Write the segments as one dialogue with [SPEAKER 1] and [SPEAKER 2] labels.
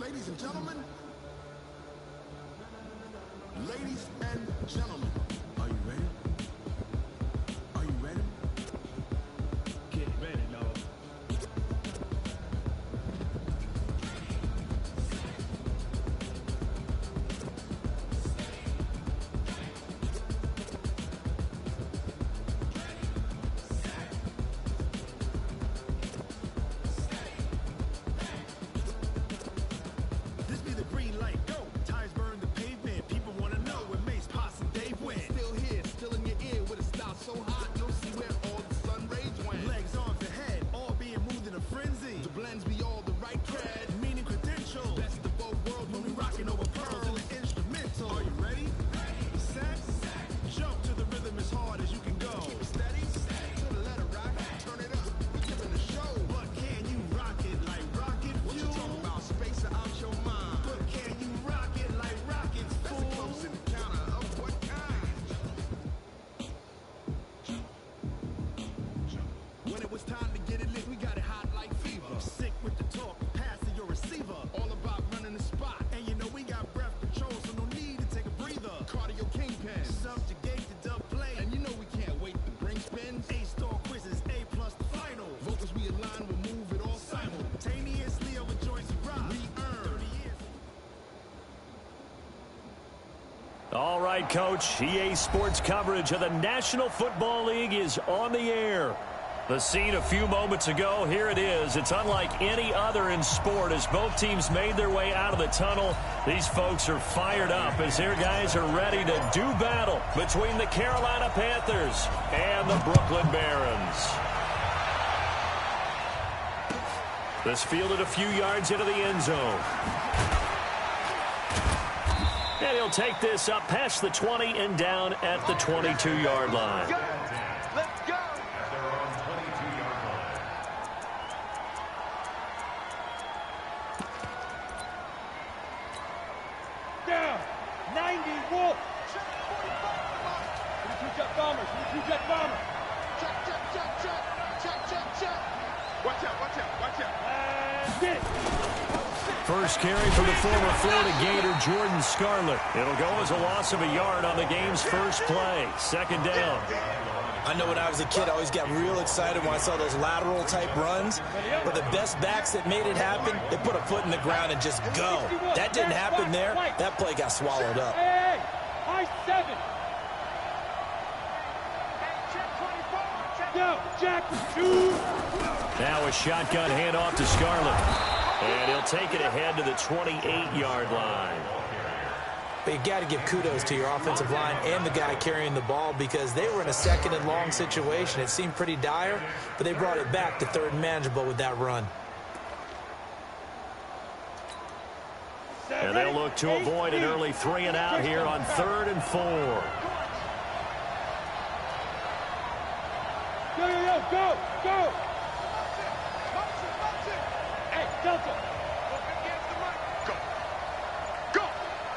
[SPEAKER 1] Ladies and gentlemen. Ladies and gentlemen. Are you ready? Are you ready? Get ready, dog. This be the green light, go. Tires burn the pavement. People want to know where Mace, Potts, and Dave went. Still here, still in your ear with a style so hot, you'll see where all the sun rays went. Legs, arms, and head, all being moved in a frenzy. The blends be all the right cred, meaning credentials. Best of both worlds when we rocking over pearls and the instrumental. Are you ready? Set, jump to the rhythm as hard as you can go. Keep it steady, to the letter rock, turn it up, we giving the show. But can you rock it like rocket fuel? What you talking about, space or out your mind? But can you rock it like rockets, fool? That's a close encounter of what kind? When it was time to get it lit, we got it hot like fever. Sick with the talk, pass to your receiver. All about running the spot, and you know we got breath control, so no need to take a breather. Cardio kingpin, subjugate the dub play, and you know we can't wait to bring spins. A-star quizzes, A+ the final. Vocals we align, we'll move it all simultaneously over joints we rock. We earn 30 years.
[SPEAKER 2] All right, Coach. EA Sports coverage of the National Football League is on the air. The scene a few moments ago, here it is. It's unlike any other in sport as both teams made their way out of the tunnel. These folks are fired up as their guys are ready to do battle between the Carolina Panthers and the Brooklyn Barons. This fielded a few yards into the end zone. And he'll take this up past the 20 and down at the 22-yard line.
[SPEAKER 3] Let's go. Down. 90 Wolf. 22 jet bombers. 22 jet bombers. Check. Watch out. And get it.
[SPEAKER 2] First carry for the former Florida Gator, Jordan Scarlett. It'll go as a loss of a yard on the game's first play. Second down.
[SPEAKER 4] I know when I was a kid, I always got real excited when I saw those lateral-type runs. But the best backs that made it happen, they put a foot in the ground and just go. That didn't happen there. That play got swallowed up.
[SPEAKER 3] Hey, high 7. Yo, Jack with 2.
[SPEAKER 2] Now a shotgun handoff to Scarlett. And he'll take it ahead to the 28-yard line.
[SPEAKER 4] But you got to give kudos to your offensive line and the guy carrying the ball because they were in a second and long situation. It seemed pretty dire, but they brought it back to third and manageable with that run.
[SPEAKER 2] And they'll look to avoid an early 3 and out here on 3rd and 4.
[SPEAKER 3] Go. Hey, Delta. Go.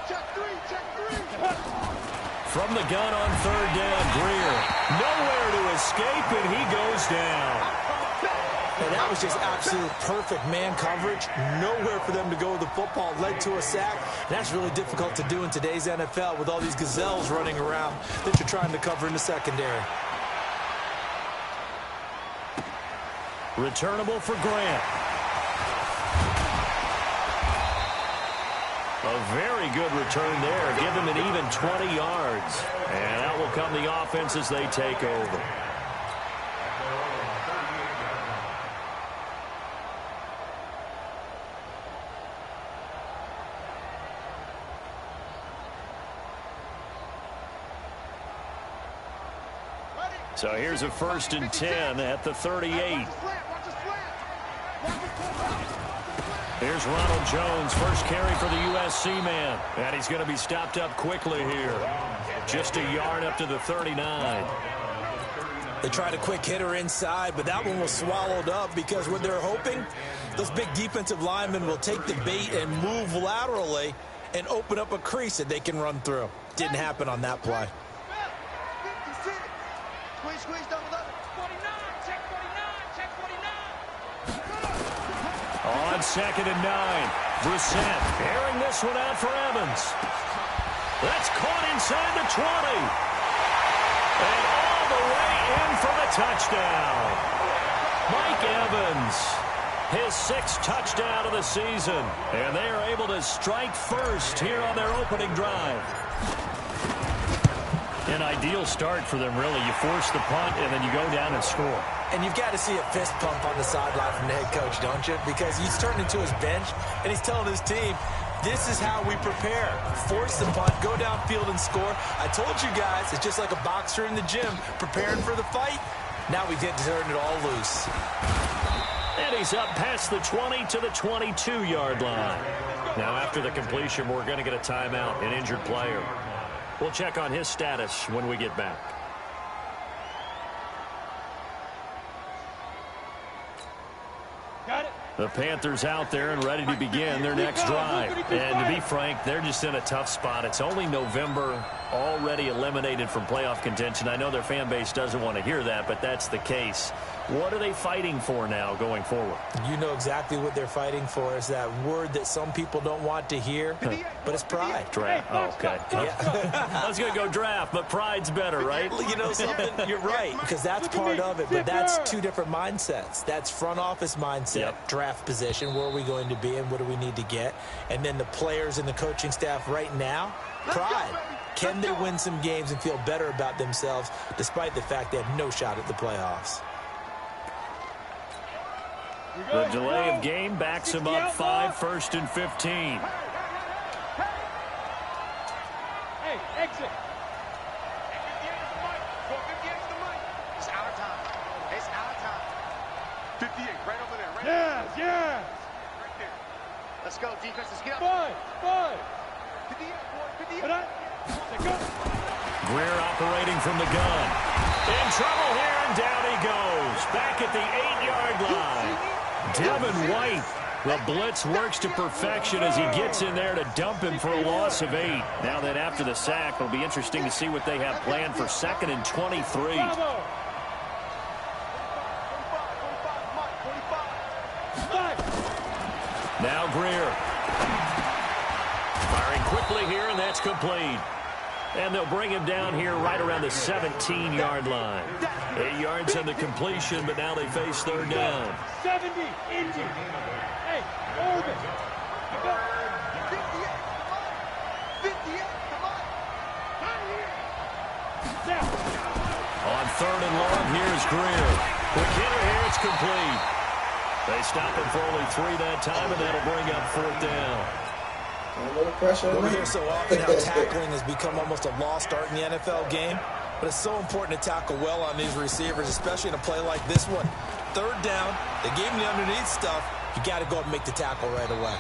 [SPEAKER 3] Check 3.
[SPEAKER 2] From the gun on 3rd down, Greer. Nowhere to escape, and he goes down.
[SPEAKER 4] And that was just absolute perfect man coverage. Nowhere for them to go with the football. Led to a sack. That's really difficult to do in today's NFL with all these gazelles running around that you're trying to cover in the secondary.
[SPEAKER 2] Returnable for Grant. A very good return there. Give them an even 20 yards. And out will come the offense as they take over. So here's a 1st and 10 at the 38. Here's Ronald Jones, first carry for the USC man. And he's going to be stopped up quickly here. Just a yard up to the 39.
[SPEAKER 4] They tried a quick hitter inside, but that one was swallowed up because what they're hoping, those big defensive linemen will take the bait and move laterally and open up a crease that they can run through. Didn't happen on that play.
[SPEAKER 3] Squeeze, double. 49, check 49.
[SPEAKER 2] On 2nd and 9. Brissett airing this one out for Evans. That's caught inside the 20. And all the way in for the touchdown. Mike Evans, his 6th touchdown of the season. And they are able to strike first here on their opening drive. An ideal start for them, really. You force the punt, and then you go down and score.
[SPEAKER 4] And you've got to see a fist pump on the sideline from the head coach, don't you? Because he's turning to his bench, and he's telling his team, this is how we prepare. Force the punt, go downfield and score. I told you guys, it's just like a boxer in the gym, preparing for the fight. Now we get to turn it all loose.
[SPEAKER 2] And he's up past the 20 to the 22-yard line. Now, after the completion, we're going to get a timeout, an injured player. We'll check on his status when we get back.
[SPEAKER 5] Got it.
[SPEAKER 2] The Panthers out there and ready to begin their next drive. And to be frank, they're just in a tough spot. It's only November, already eliminated from playoff contention. I know their fan base doesn't want to hear that, but that's the case. What are they fighting for now going forward?
[SPEAKER 4] You know exactly what they're fighting for. Is that word that some people don't want to hear, but it's pride.
[SPEAKER 2] Draft. Oh, okay. Yeah. I was going to go draft, but pride's better, right?
[SPEAKER 4] You know something? You're right, because that's part of it, but that's two different mindsets. That's front office mindset, draft position, where are we going to be and what do we need to get? And then the players and the coaching staff right now, pride. Can they win some games and feel better about themselves despite the fact they have no shot at the playoffs?
[SPEAKER 2] The delay of game backs him up 5, 1st and 15.
[SPEAKER 5] Hey, exit.
[SPEAKER 3] It's our time. It's our time. 58, right over there. Right
[SPEAKER 5] Yes, yes.
[SPEAKER 3] right there. Let's go, defense. Let's get up.
[SPEAKER 5] 5.
[SPEAKER 3] 58, boy. 58.
[SPEAKER 5] But
[SPEAKER 2] Greer operating from the gun. In trouble here, and down he goes. Back at the 8-yard line. Devin White, the blitz works to perfection as he gets in there to dump him for a loss of 8. Now that after the sack, it'll be interesting to see what they have planned for 2nd and 23. Now Greer. Firing quickly here, and that's complete. And they'll bring him down here right around the 17-yard line. 8 yards on the completion, but now they face 3rd down.
[SPEAKER 5] 70, Indy. Hey, Orbit. You got
[SPEAKER 3] 58, come on.
[SPEAKER 5] down.
[SPEAKER 2] On 3rd and long, here's Greer. Quick hitter here, it's complete. They stop him for only 3 that time, and that'll bring up 4th down.
[SPEAKER 4] We hear so often how tackling has become almost a lost art in the NFL game, but it's so important to tackle well on these receivers, especially in a play like this one. 3rd down, they gave him the underneath stuff. You got to go up and make the tackle right away.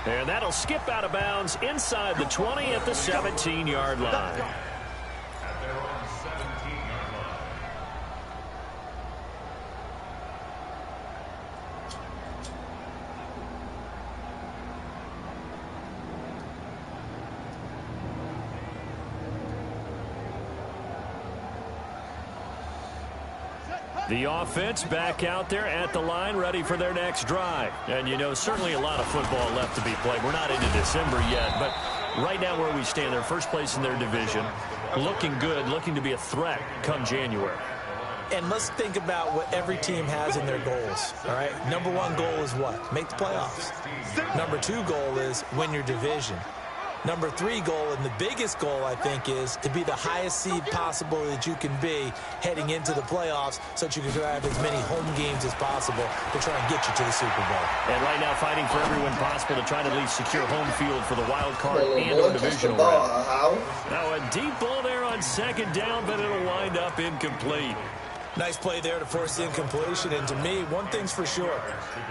[SPEAKER 2] And that'll skip out of bounds inside the 20 at the 17-yard line. The offense back out there at the line, ready for their next drive. And, you know, certainly a lot of football left to be played. We're not into December yet, but right now where we stand, they're first place in their division, looking good, looking to be a threat come January.
[SPEAKER 4] And let's think about what every team has in their goals, all right? Number 1 goal is what? Make the playoffs. Number 2 goal is win your division. Number 3 goal, and the biggest goal, I think, is to be the highest seed possible that you can be heading into the playoffs so that you can have as many home games as possible to try and get you to the Super Bowl.
[SPEAKER 2] And right now fighting for every win possible to try to at least secure home field for the wild card and or divisional round. Now a deep ball there on 2nd down, but it'll wind up incomplete.
[SPEAKER 4] Nice play there to force the incompletion. And to me, one thing's for sure.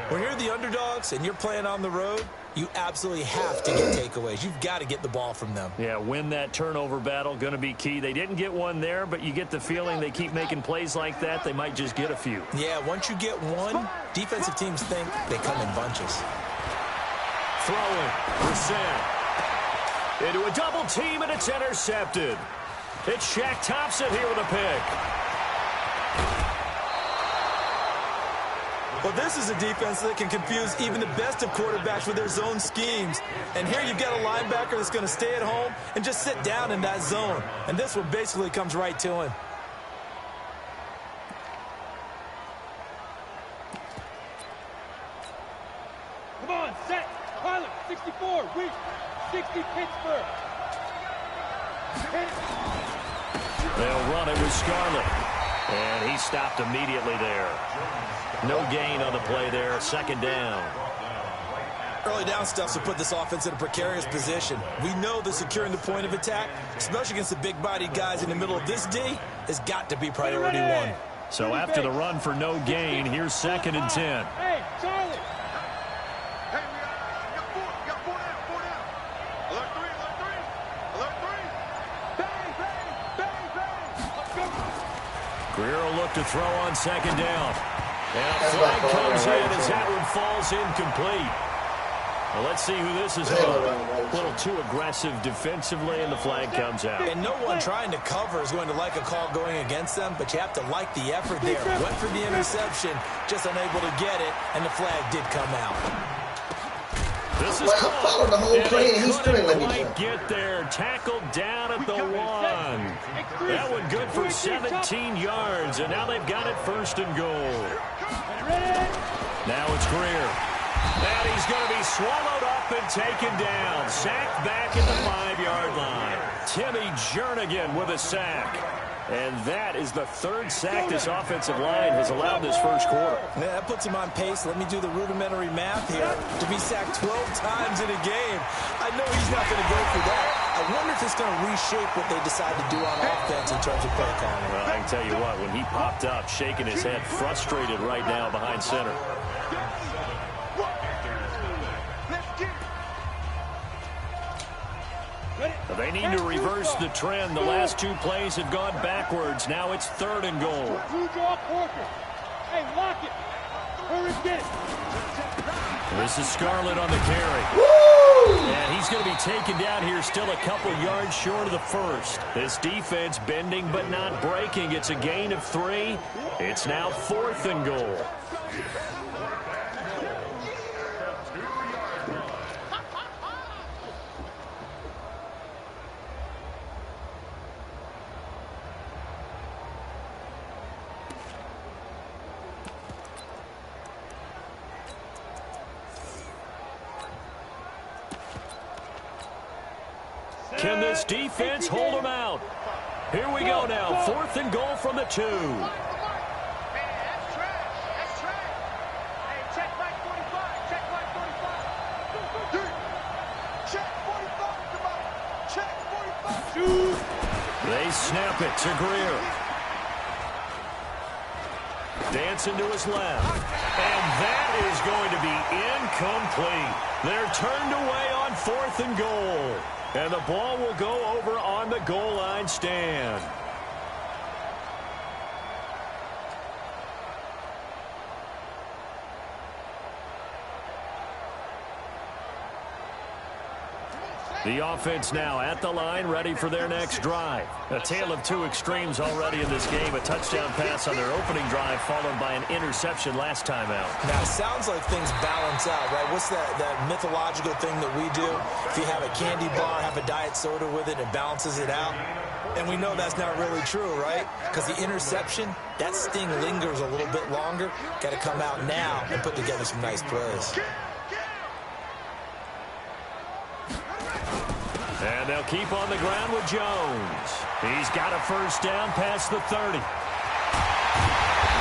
[SPEAKER 4] When you're the underdogs and you're playing on the road, you absolutely have to get takeaways. You've got to get the ball from them.
[SPEAKER 2] Yeah, win that turnover battle, going to be key. They didn't get one there, but you get the feeling they keep making plays like that, they might just get a few.
[SPEAKER 4] Yeah, once you get one, defensive teams think they come in bunches.
[SPEAKER 2] Throwing, Brissett. Into a double team, and it's intercepted. It's Shaq Thompson here with a pick.
[SPEAKER 4] Well, this is a defense that can confuse even the best of quarterbacks with their zone schemes. And here you've got a linebacker that's going to stay at home and just sit down in that zone. And this one basically comes right to him.
[SPEAKER 5] Come on, set. Pilot, 64, weak. 60, Pittsburgh. Hit.
[SPEAKER 2] They'll run it with Scarlett. And he stopped immediately there. No gain on the play there. Second down.
[SPEAKER 4] Early down stuff to put this offense in a precarious position. We know that securing the point of attack, especially against the big-bodied guys in the middle of this D, has got to be priority one.
[SPEAKER 2] So after the run for no gain, here's 2nd and 10.
[SPEAKER 5] Hey, Charlie.
[SPEAKER 3] Hey, we got four down. Alert three. Bang, bang, bang.
[SPEAKER 5] Let's go.
[SPEAKER 2] Greer will look to throw on 2nd down. And a flag comes in as that one falls incomplete. Well, let's see who this is on. A little too aggressive defensively, and the flag comes out.
[SPEAKER 4] And no one trying to cover is going to like a call going against them, but you have to like the effort there. Went for the interception, just unable to get it, and the flag did come out.
[SPEAKER 2] This is
[SPEAKER 6] Well, I followed the whole play, and he still didn't let me
[SPEAKER 2] quite
[SPEAKER 6] jump.
[SPEAKER 2] get there. Tackled down at the 1. That one good for 17 yards, and now they've got it 1st and goal. Now it's Greer. And he's going to be swallowed up and taken down. Sacked back at the 5-yard line. Timmy Jernigan with a sack. And that is the 3rd sack this offensive line has allowed this first quarter.
[SPEAKER 4] Yeah, that puts him on pace. Let me do the rudimentary math here. To be sacked 12 times in a game, I know he's not going to go for that. I wonder if it's going to reshape what they decide to do on offense in terms of play calling.
[SPEAKER 2] Well, I can tell you what, when he popped up, shaking his head, frustrated right now behind center. They need to reverse the trend. The last 2 plays have gone backwards. Now it's 3rd and goal.
[SPEAKER 5] Two draw Porter. Hey, lock it. Hurry, get it.
[SPEAKER 2] This is Scarlett on the carry. And he's going to be taken down here still a couple yards short of the 1st. This defense bending but not breaking. It's a gain of 3. It's now 4th and goal. Can this defense hold them out? Here we go now. 4th and goal from the 2.
[SPEAKER 3] Hey, that's trash. That's trash. Hey, check back 45. Check back 45. Check 45. Come on. Check 45.
[SPEAKER 5] Shoot.
[SPEAKER 2] They snap it to Greer. Dancing to his left. And that is going to be incomplete. They're turned away on 4th and goal. And the ball will go over on the goal line stand. The offense now at the line, ready for their next drive. A tale of 2 extremes already in this game. A touchdown pass on their opening drive, followed by an interception last time out.
[SPEAKER 4] Now, it sounds like things balance out, right? What's that mythological thing that we do? If you have a candy bar, have a diet soda with it, it balances it out. And we know that's not really true, right? Because the interception, that sting lingers a little bit longer. Got to come out now and put together some nice plays.
[SPEAKER 2] And they'll keep on the ground with Jones. He's got a 1st down past the 30.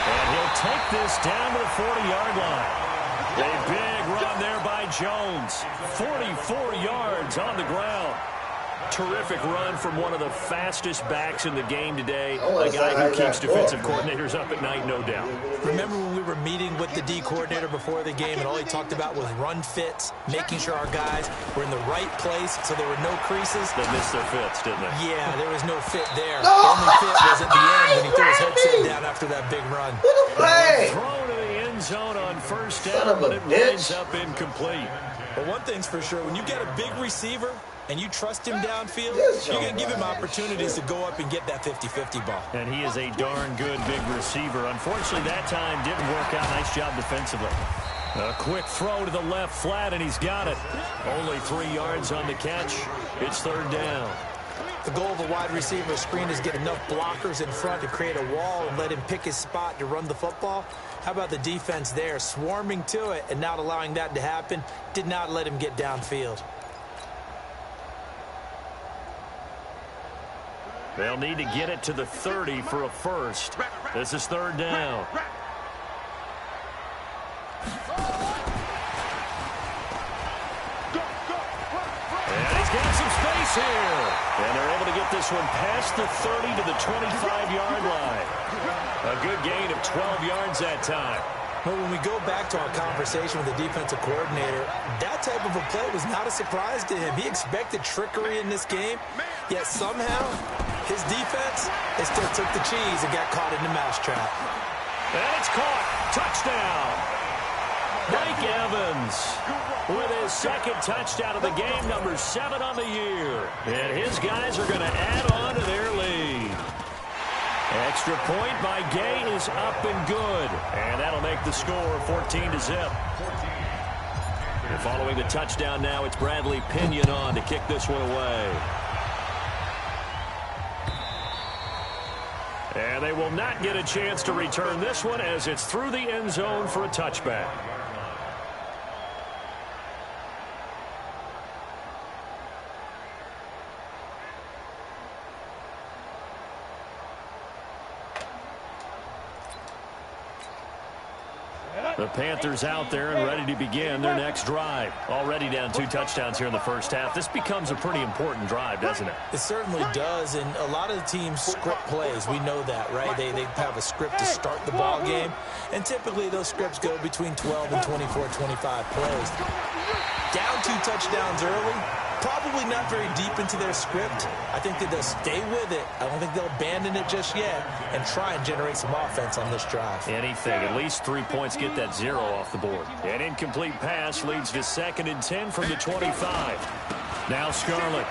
[SPEAKER 2] And he'll take this down to the 40-yard line. A big run there by Jones. 44 yards on the ground. Terrific run from one of the fastest backs in the game today. A guy who keeps defensive coordinators up at night, no doubt.
[SPEAKER 4] Remember when we were meeting with the D coordinator before the game and all he talked about was run fits, making sure our guys were in the right place so there were no creases?
[SPEAKER 2] They missed their fits, didn't they?
[SPEAKER 4] Yeah, there was no fit there. The only fit was at the end when he threw his headset down after that big run.
[SPEAKER 6] What a play!
[SPEAKER 2] Throw to the end zone on 1st
[SPEAKER 6] Son
[SPEAKER 2] down,
[SPEAKER 6] of a
[SPEAKER 2] but it
[SPEAKER 6] bitch.
[SPEAKER 2] winds up incomplete.
[SPEAKER 4] But one thing's for sure, when you get a big receiver and you trust him downfield,
[SPEAKER 6] Yes,
[SPEAKER 4] you're going to
[SPEAKER 6] John
[SPEAKER 4] give him
[SPEAKER 6] Wise.
[SPEAKER 4] opportunities to go up and get that 50-50 ball.
[SPEAKER 2] And he is a darn good big receiver. Unfortunately, that time didn't work out. Nice job defensively. A quick throw to the left flat, and he's got it. Only 3 yards on the catch. It's third down.
[SPEAKER 4] The goal of a wide receiver screen is get enough blockers in front to create a wall and let him pick his spot to run the football. How about the defense there, swarming to it and not allowing that to happen? Did not let him get downfield.
[SPEAKER 2] They'll need to get it to the 30 for a first. This is third down. And he's got some space here. And they're able to get this one past the 30 to the 25-yard line. A good gain of 12 yards that time.
[SPEAKER 4] Well, when we go back to our conversation with the defensive coordinator, that type of a play was not a surprise to him. He expected trickery in this game, yet somehow his defense, they still took the cheese and got caught in the mousetrap.
[SPEAKER 2] And it's caught. Touchdown. Mike Evans with his second touchdown of the game, number 7 on the year. And his guys are going to add on to their lead. Extra point by Gay is up and good. And that'll make the score 14-0. And following the touchdown now, it's Bradley Pinion on to kick this one away. And they will not get a chance to return this one as it's through the end zone for a touchback. The Panthers out there and ready to begin their next drive. Already down 2 touchdowns here in the first half. This becomes a pretty important drive, doesn't it?
[SPEAKER 4] It certainly does, and a lot of the teams script plays. We know that, right? They have a script to start the ball game, and typically those scripts go between 12 and 24, 25 plays. Down 2 touchdowns early, probably not very deep into their script. I think that they'll stay with it. I don't think they'll abandon it just yet and try and generate some offense on this drive.
[SPEAKER 2] Anything. At least 3 points get that 0 off the board. An incomplete pass leads to 2nd and 10 from the 25. Now Scarlett.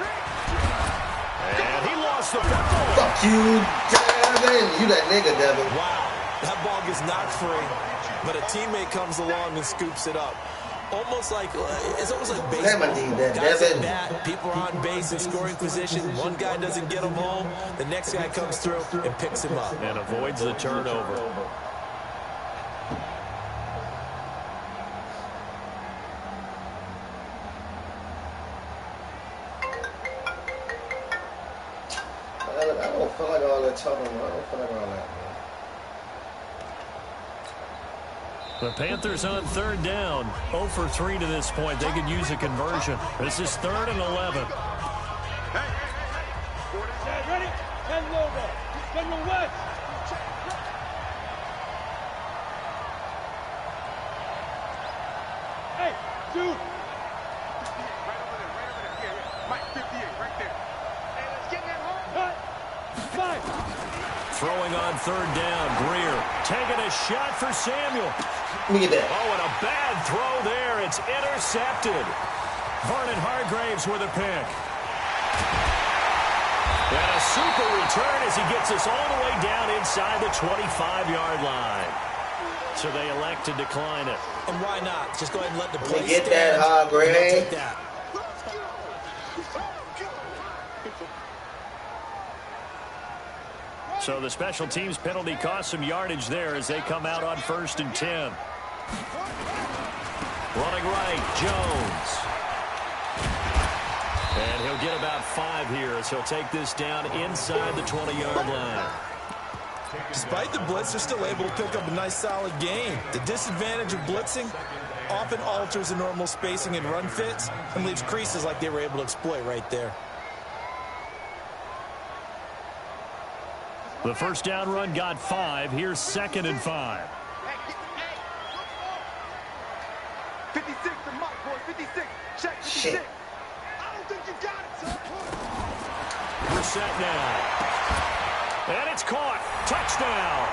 [SPEAKER 2] And he lost the football.
[SPEAKER 6] Fuck you, Devin. You that nigga, Devin.
[SPEAKER 4] Wow, that ball gets knocked free, but a teammate comes along and scoops it up. Almost like, it's almost like baseball. Guys at bat, people are on base in scoring position. One guy doesn't get him home. The next guy comes through and picks him up.
[SPEAKER 2] And avoids the turnover.
[SPEAKER 6] I don't feel like all that talking. I don't feel like all that, man.
[SPEAKER 2] The Panthers on third down. 0 for 3 to this point. They could use a conversion. This is 3rd and 11.
[SPEAKER 5] Ready? Send over. Send the west. Hey, shoot.
[SPEAKER 3] Right over there. Yeah. Mike 58, right there. Hey, let's get that home.
[SPEAKER 5] Cut. 5.
[SPEAKER 2] Throwing on third down. Greer taking a shot for Samuel.
[SPEAKER 6] Let me get that.
[SPEAKER 2] Oh, and a bad throw there. It's intercepted. Vernon Hargraves with a pick. And a super return as he gets us all the way down inside the 25-yard line. So they elect to decline it.
[SPEAKER 4] And why not? Just go ahead and let the
[SPEAKER 6] Let
[SPEAKER 4] play
[SPEAKER 6] me get
[SPEAKER 4] stand.
[SPEAKER 6] that, Hargrave.
[SPEAKER 4] And they'll take that.
[SPEAKER 2] So the special teams penalty cost some yardage there as they come out on 1st and 10. Running right, Jones. And he'll get about 5 here as he'll take this down inside the 20-yard line.
[SPEAKER 4] Despite the blitz, they're still able to pick up a nice solid gain. The disadvantage of blitzing often alters the normal spacing and run fits and leaves creases like they were able to exploit right there.
[SPEAKER 2] The first down run got 5. Here's 2nd and 5.
[SPEAKER 3] 56 to Mike, boy. 56. Check 56.
[SPEAKER 6] Shit.
[SPEAKER 3] I don't think you got it, son.
[SPEAKER 2] We're set now. And it's caught. Touchdown.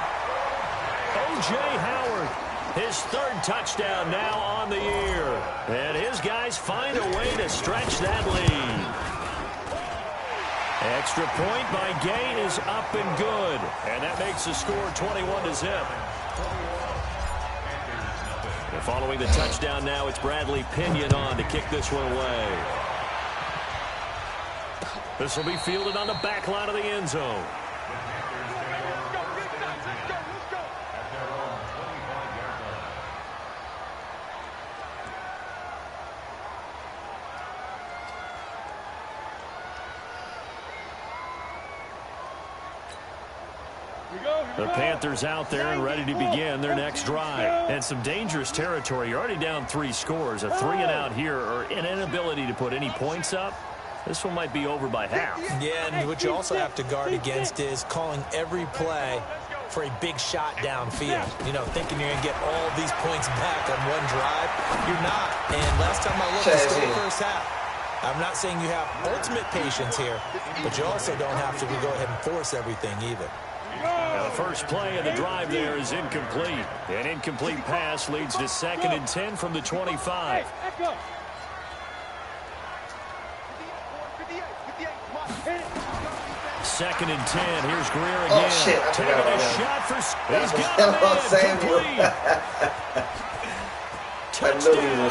[SPEAKER 2] O.J. Howard. His 3rd touchdown now on the year. And his guys find a way to stretch that lead. Extra point by Gay is up and good. And that makes the score 21-0. And following the touchdown now, it's Bradley Pinion on to kick this one away. This will be fielded on the back line of the end zone. The Panthers out there and ready to begin their next drive. And some dangerous territory. You're already down 3 scores. A 3-and-out here or an inability to put any points up. This one might be over by half.
[SPEAKER 4] Yeah, and what you also have to guard against is calling every play for a big shot downfield. You know, thinking you're going to get all these points back on one drive. You're not. And last time I looked, it's still the first half. I'm not saying you have ultimate patience here, but you also don't have to go ahead and force everything either.
[SPEAKER 2] Now the first play of the drive there is incomplete. An incomplete pass leads to 2nd and 10 from the 25. Second and 10. Here's Greer again.
[SPEAKER 6] Oh, shit.
[SPEAKER 2] Taking a shot for... He's got it in. Complete. Touchdown,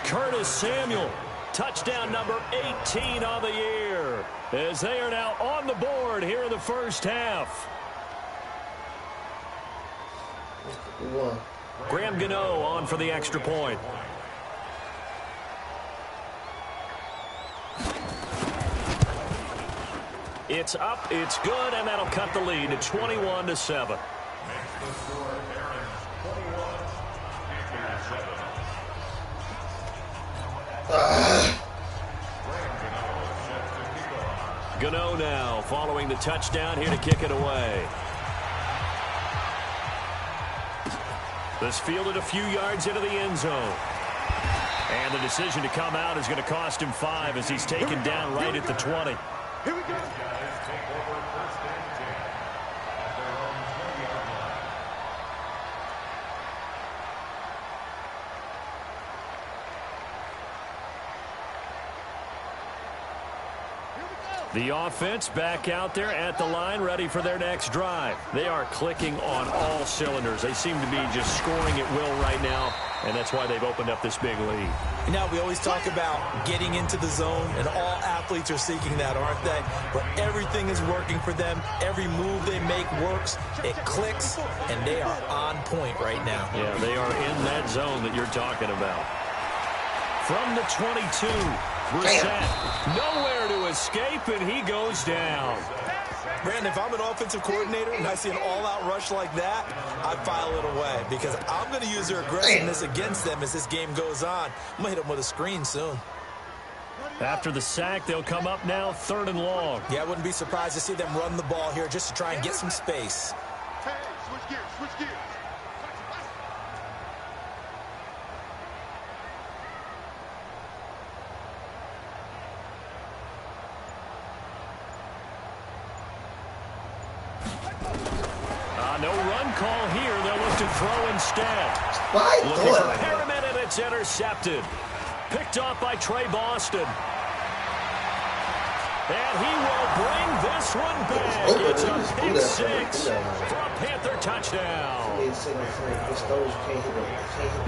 [SPEAKER 2] Curtis Samuel. Touchdown number 18 on the year. As they are now on the board here in the first half. Graham Gano on for the extra point. It's up, it's good, and that'll cut the lead to 21-7. Gano now following the touchdown here to kick it away. This fielded a few yards into the end zone. And the decision to come out is going to cost him 5 as he's taken down right at the 20.
[SPEAKER 3] Here we go.
[SPEAKER 2] The offense back out there at the line, ready for their next drive. They are clicking on all cylinders. They seem to be just scoring at will right now, and that's why they've opened up this big lead.
[SPEAKER 4] You know, we always talk about getting into the zone, and all athletes are seeking that, aren't they? But everything is working for them. Every move they make works. It clicks, and they are on point right now.
[SPEAKER 2] Yeah, they are in that zone that you're talking about. From the 22, Brissett, nowhere to escape, and he goes down.
[SPEAKER 4] Brandon, if I'm an offensive coordinator and I see an all-out rush like that, I file it away because I'm going to use their aggressiveness against them as this game goes on. I'm going to hit them with a screen soon.
[SPEAKER 2] After the sack, they'll come up now 3rd and long.
[SPEAKER 4] Yeah, I wouldn't be surprised to see them run the ball here just to try and get some space.
[SPEAKER 3] Hey, switch gears, switch gears.
[SPEAKER 2] No run call here. They'll look to throw instead.
[SPEAKER 6] Looking
[SPEAKER 2] for Perriman, and it's intercepted. Picked off by Trey Boston. And he will bring this one back. It's a pick 6 for a Panther touchdown. You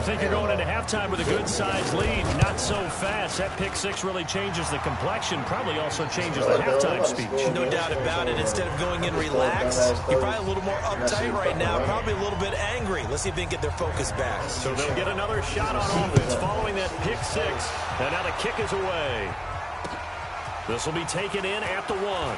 [SPEAKER 2] think you're going into halftime with a good-sized lead. Not so fast. That pick 6 really changes the complexion. Probably also changes the halftime speech.
[SPEAKER 4] No doubt about it. Instead of going in relaxed, you're probably a little more uptight right now. Probably a little bit angry. Let's see if they can get their focus back.
[SPEAKER 2] So they'll get another shot on offense following that pick 6. And now the kick is away. This will be taken in at the 1.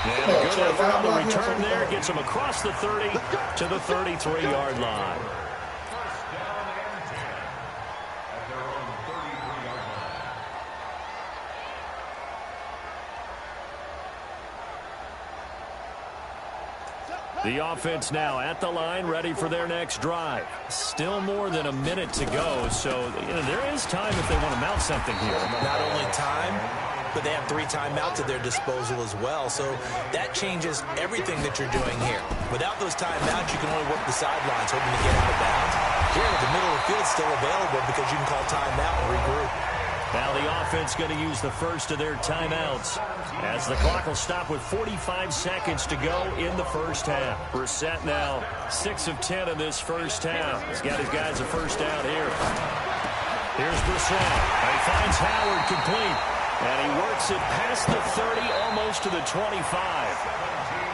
[SPEAKER 2] And a good effort on the return there. Gets him across the 30 to the 33-yard line. The offense now at the line, ready for their next drive. Still more than a minute to go, so there is time if they want to mount something here.
[SPEAKER 4] Not only time, but they have 3 timeouts at their disposal as well. So that changes everything that you're doing here. Without those timeouts, you can only work the sidelines, hoping to get out of bounds. Here, the middle of the field is still available because you can call timeout and regroup.
[SPEAKER 2] Now the offense going to use the first of their timeouts as the clock will stop with 45 seconds to go in the first half. Brissett now 6 of 10 in this first half. He's got his guys a first down here. Here's Brissett. He finds Howard complete. And he works it past the 30, almost to the 25.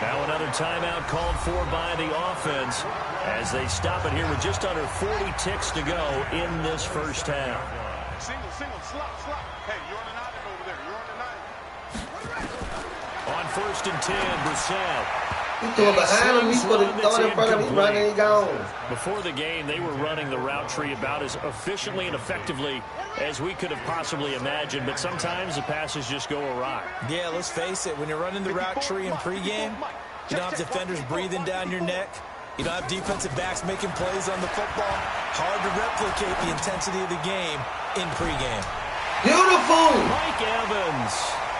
[SPEAKER 2] Now another timeout called for by the offense as they stop it here with just under 40 ticks to go in this first half.
[SPEAKER 3] Single, slot. Hey, you're on an island over there. You're on an island.
[SPEAKER 2] On first and 10, Brissett.
[SPEAKER 6] He threw it behind him. He put it in front of him. Running, he gone.
[SPEAKER 2] Before the game, they were running the route tree about as efficiently and effectively as we could have possibly imagined, but sometimes the passes just go awry.
[SPEAKER 4] Yeah, let's face it. When you're running the route tree in pregame, you don't have defenders breathing down your neck. You don't have defensive backs making plays on the football. Hard to replicate the intensity of the game in pregame.
[SPEAKER 6] Beautiful.
[SPEAKER 2] Mike Evans.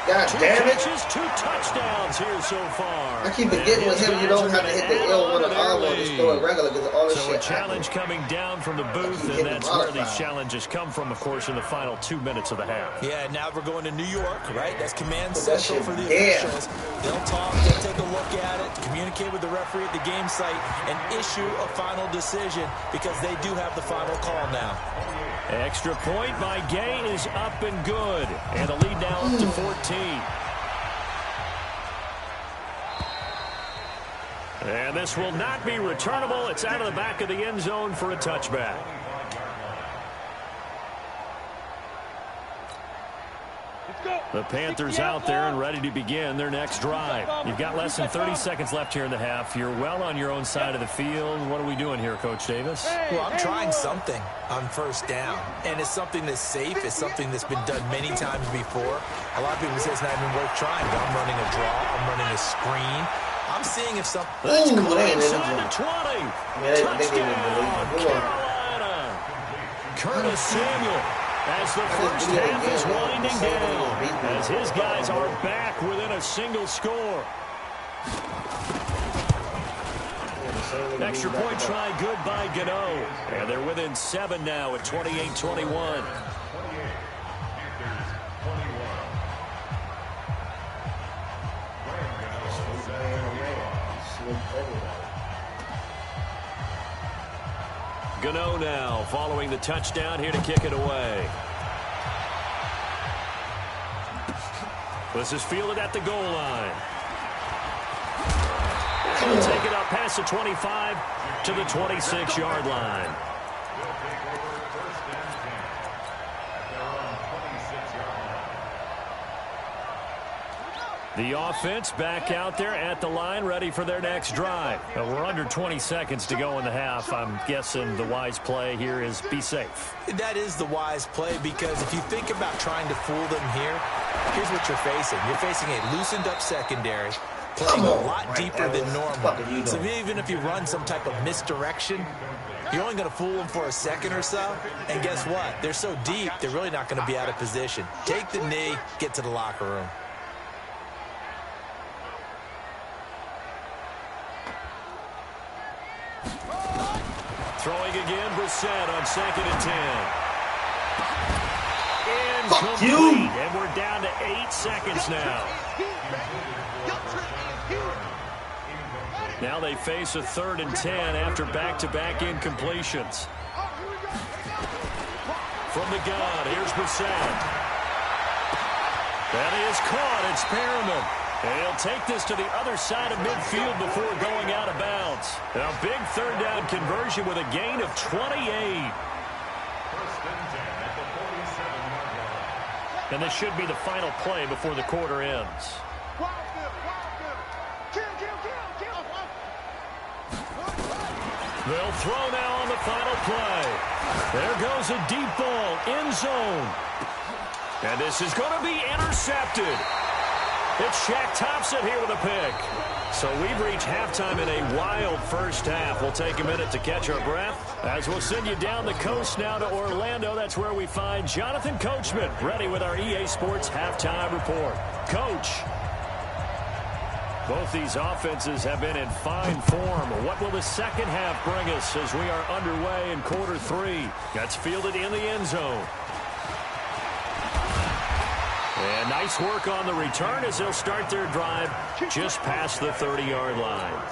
[SPEAKER 6] God damn it.
[SPEAKER 2] 2 touchdowns here so far.
[SPEAKER 6] I keep forgetting with him, you don't have to hit the L1 or R1. Just throw it regular because all this
[SPEAKER 2] So
[SPEAKER 6] shit
[SPEAKER 2] a challenge coming down from the booth, and that's where these challenges come from, of course, in the final 2 minutes of the half.
[SPEAKER 4] Yeah, now we're going to New York, right? That's command
[SPEAKER 6] Well, that
[SPEAKER 4] central
[SPEAKER 6] shit
[SPEAKER 4] for the
[SPEAKER 6] dead.
[SPEAKER 4] officials. They'll talk, they'll take a look at it, communicate with the referee at the game site, and issue a final decision because they do have the final call now.
[SPEAKER 2] Extra point by Gay is up and good. And the lead now up to 14. And this will not be returnable. It's out of the back of the end zone for a touchback. The Panthers out there and ready to begin their next drive. You've got less than 30 seconds left here in the half. You're well on your own side of the field. What are we doing here, Coach Davis?
[SPEAKER 4] Well, I'm trying something on first down, and it's something that's safe. It's something that's been done many times before. A lot of people say it's not even worth trying, but I'm running a draw. I'm running a screen. I'm seeing if something...
[SPEAKER 2] That's
[SPEAKER 6] Ooh,
[SPEAKER 2] caught
[SPEAKER 6] man,
[SPEAKER 2] inside the 20.
[SPEAKER 6] Yeah, they didn't even believe
[SPEAKER 2] Touchdown,
[SPEAKER 6] it. Go on.
[SPEAKER 2] Carolina. Curtis Samuel as the first half is winding down as his guys are back within a single score. Extra point try good by Gano. And they're within 7 now at 28-21. Gano now following the touchdown here to kick it away. This is fielded at the goal line. And he'll take it up past the 25 to the 26-yard line. The offense back out there at the line, ready for their next drive. We're under 20 seconds to go in the half. I'm guessing the wise play here is be safe.
[SPEAKER 4] That is the wise play because if you think about trying to fool them here, here's what you're facing. You're facing a loosened-up secondary, playing a lot deeper than normal. So even if you run some type of misdirection, you're only going to fool them for a second or so. And guess what? They're so deep, they're really not going to be out of position. Take the knee, get to the locker room.
[SPEAKER 2] Throwing again, Brissett on 2nd and 10.
[SPEAKER 6] Fuck you.
[SPEAKER 2] Incomplete, and we're down to 8 seconds now. Now they face a 3rd and 10 after back-to-back incompletions. From the gun, here's Brissett. That is caught. It's Perriman. And he'll take this to the other side of midfield before going out of bounds. A big 3rd down conversion with a gain of 28. And this should be the final play before the quarter ends. They'll throw now on the final play. There goes a deep ball, end zone. And this is going to be intercepted. It's Shaq Thompson here with a pick. So we've reached halftime in a wild first half. We'll take a minute to catch our breath as we'll send you down the coast now to Orlando. That's where we find Jonathan Coachman ready with our EA Sports halftime report. Coach, both these offenses have been in fine form. What will the second half bring us as we are underway in quarter 3? That's fielded in the end zone. And nice work on the return as they'll start their drive just past the 30-yard line.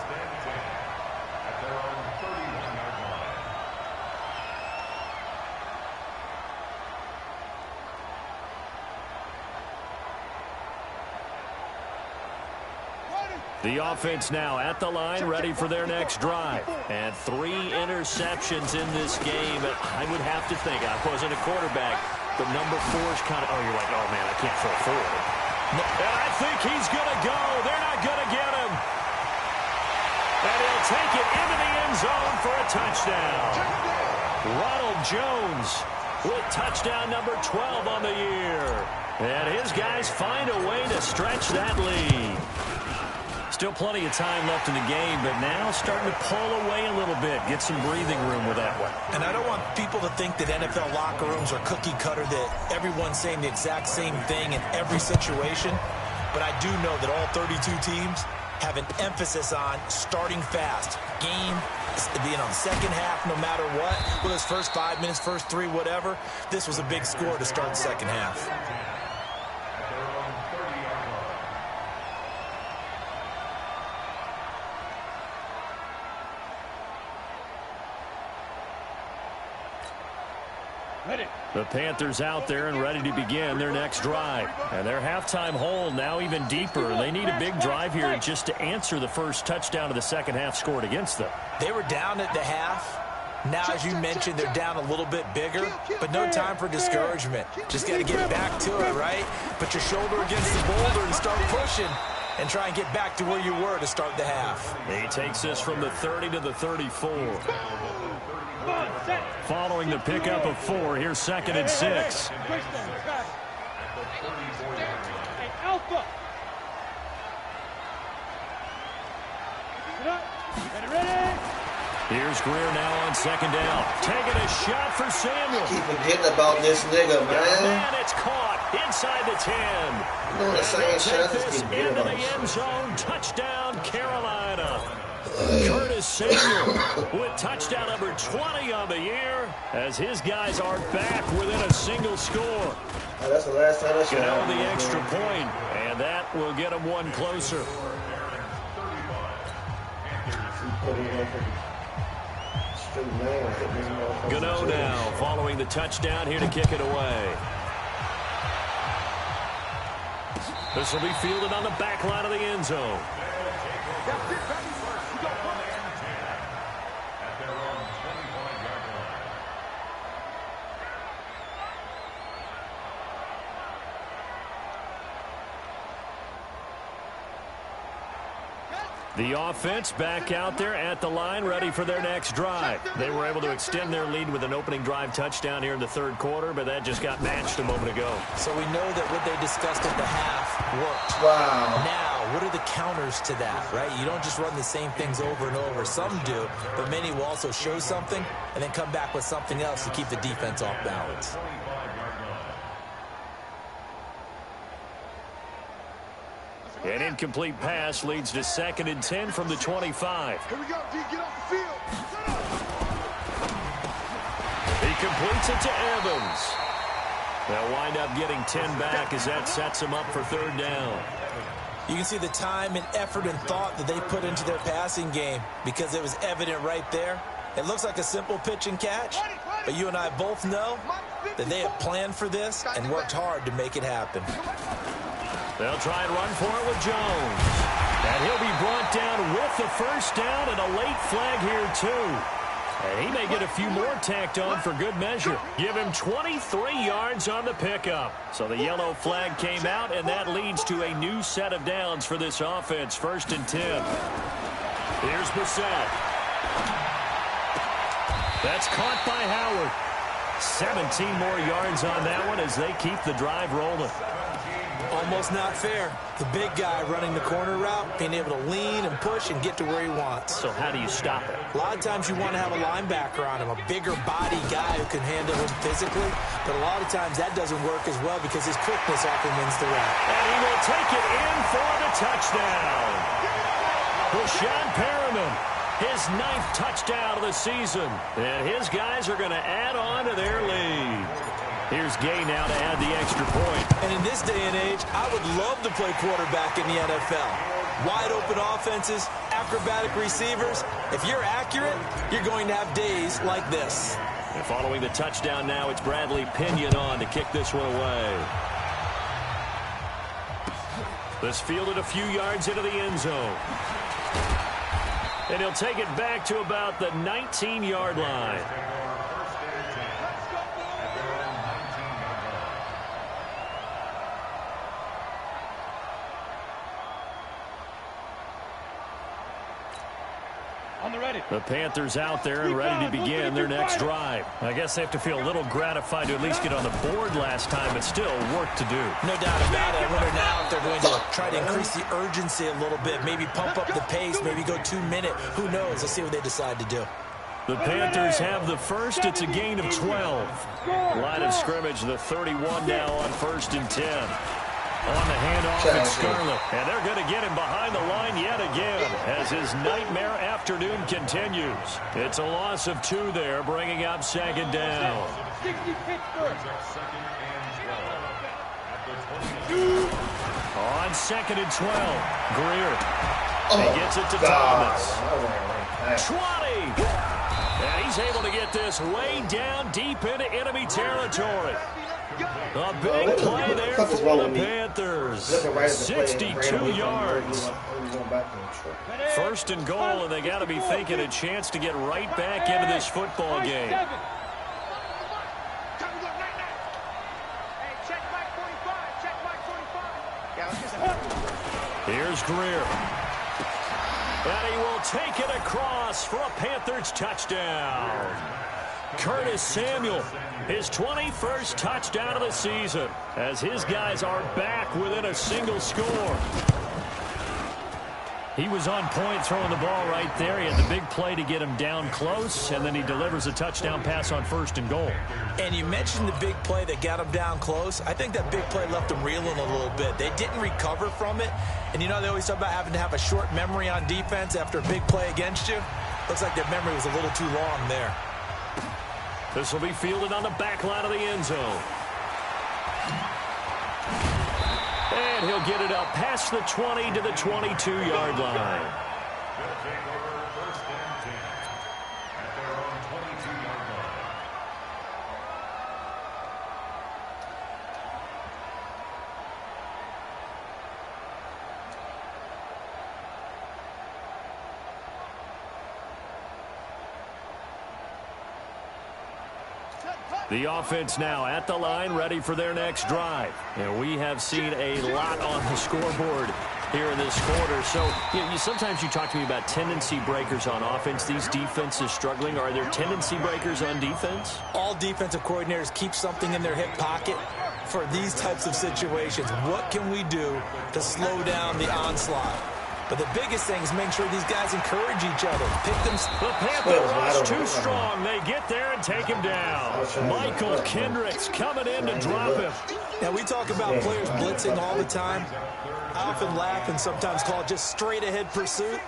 [SPEAKER 2] The offense now at the line, ready for their next drive. And 3 interceptions in this game. I would have to think, I wasn't a quarterback, but number 4 is kind of, oh, you're like, oh, man, I can't throw forward. And I think he's going to go. They're not going to get him. And he'll take it into the end zone for a touchdown. Ronald Jones with touchdown number 12 on the year. And his guys find a way to stretch that lead. Still plenty of time left in the game, but now starting to pull away a little bit, get some breathing room with that one.
[SPEAKER 4] And I don't want people to think that NFL locker rooms are cookie cutter, that everyone's saying the exact same thing in every situation. But I do know that all 32 teams have an emphasis on starting fast. Game, the second half, no matter what, whether it's first 5 minutes, first 3, whatever. This was a big score to start the second half.
[SPEAKER 2] The Panthers out there and ready to begin their next drive. And their halftime hole now even deeper. They need a big drive here just to answer the first touchdown of the second half scored against them.
[SPEAKER 4] They were down at the half. Now, as you mentioned, they're down a little bit bigger, but no time for discouragement. Just got to get back to it, right? Put your shoulder against the boulder and start pushing and try and get back to where you were to start the half.
[SPEAKER 2] He takes this from the 30 to the 34. Following the pickup of 4, here's 2nd and 6. Here's Greer now on 2nd down. Taking a shot for Samuel.
[SPEAKER 6] Keep forgetting about this nigga, man.
[SPEAKER 2] And it's caught inside the 10.
[SPEAKER 6] Doing the same shot,
[SPEAKER 2] this into the end zone. Touchdown, Carolina. Curtis Samuel with touchdown number 20 on the year as his guys are back within a single score.
[SPEAKER 6] Oh, that's the last time I
[SPEAKER 2] Get over the extra point, and that will get them one closer. Gano now following the touchdown here to kick it away. This will be fielded on the back line of the end zone. The offense back out there at the line, ready for their next drive. They were able to extend their lead with an opening drive touchdown here in the 3rd quarter, but that just got matched a moment ago.
[SPEAKER 4] So we know that what they discussed at the half worked.
[SPEAKER 6] Wow.
[SPEAKER 4] Now, what are the counters to that, right? You don't just run the same things over and over. Some do, but many will also show something and then come back with something else to keep the defense off balance.
[SPEAKER 2] An incomplete pass leads to 2nd and 10 from the 25.
[SPEAKER 3] Here we go, D, get off the field.
[SPEAKER 2] He completes it to Evans. They'll wind up getting 10 back as that sets him up for 3rd down.
[SPEAKER 4] You can see the time and effort and thought that they put into their passing game because it was evident right there. It looks like a simple pitch and catch, but you and I both know that they have planned for this and worked hard to make it happen.
[SPEAKER 2] They'll try and run for it with Jones. And he'll be brought down with the first down and a late flag here, too. And he may get a few more tacked on for good measure. Give him 23 yards on the pickup. So the yellow flag came out, and that leads to a new set of downs for this offense. 1st and 10. Here's Brissett. That's caught by Howard. 17 more yards on that one as they keep the drive rolling.
[SPEAKER 4] Almost not fair. The big guy running the corner route, being able to lean and push and get to where he wants.
[SPEAKER 2] So how do you stop it?
[SPEAKER 4] A lot of times you want to have a linebacker on him, a bigger body guy who can handle him physically. But a lot of times that doesn't work as well because his quickness often wins the route.
[SPEAKER 2] And he will take it in for the touchdown. Breshad Perriman, his 9th touchdown of the season. And his guys are going to add on to their lead. Here's Gay now to add the extra point.
[SPEAKER 4] And in this day and age, I would love to play quarterback in the NFL. Wide open offenses, acrobatic receivers. If you're accurate, you're going to have days like this.
[SPEAKER 2] And following the touchdown now, it's Bradley Pinion on to kick this one away. This fielded a few yards into the end zone. And he'll take it back to about the 19-yard line. The Panthers out there and ready to begin their next drive. I guess they have to feel a little gratified to at least get on the board last time, but still work to do.
[SPEAKER 4] No doubt about it. I wonder now if they're going to try to increase the urgency a little bit, maybe pump up the pace, maybe go 2-minute. Who knows? Let's see what they decide to do.
[SPEAKER 2] The Panthers have the first. It's a gain of 12. Line of scrimmage, the 31 now on 1st and 10. On the handoff, it's Scarlett. And they're going to get him behind the line yet again as his nightmare afternoon continues. It's a loss of 2 there, bringing up 2nd down. On 2nd and 12, Greer. He gets it to Thomas. 20. And he's able to get this way down deep into enemy territory. A big play there for the Panthers. 62 yards. 1st and goal, and they got to be thinking a chance to get right back into this football game. Here's Greer. And he will take it across for a Panthers touchdown. Curtis Samuel, his 21st touchdown of the season, as his guys are back within a single score. He was on point throwing the ball right there. He had the big play to get him down close, and then he delivers a touchdown pass on 1st and goal.
[SPEAKER 4] And you mentioned the big play that got him down close. I think that big play left him reeling a little bit. They didn't recover from it. And you know they always talk about having to have a short memory on defense after a big play against you. Looks like their memory was a little too long there.
[SPEAKER 2] This will be fielded on the back line of the end zone. And he'll get it up past the 20 to the 22-yard line. The offense now at the line, ready for their next drive. And we have seen a lot on the scoreboard here in this quarter. So sometimes you talk to me about tendency breakers on offense. These defenses struggling. Are there tendency breakers on defense?
[SPEAKER 4] All defensive coordinators keep something in their hip pocket for these types of situations. What can we do to slow down the onslaught? But the biggest thing is make sure these guys encourage each other. Pick them.
[SPEAKER 2] The Panthers rush too strong. They get there and take him down. Michael Kendricks coming in to drop him.
[SPEAKER 4] Now, we talk about players blitzing all the time. I often laugh and sometimes call it just straight-ahead pursuit.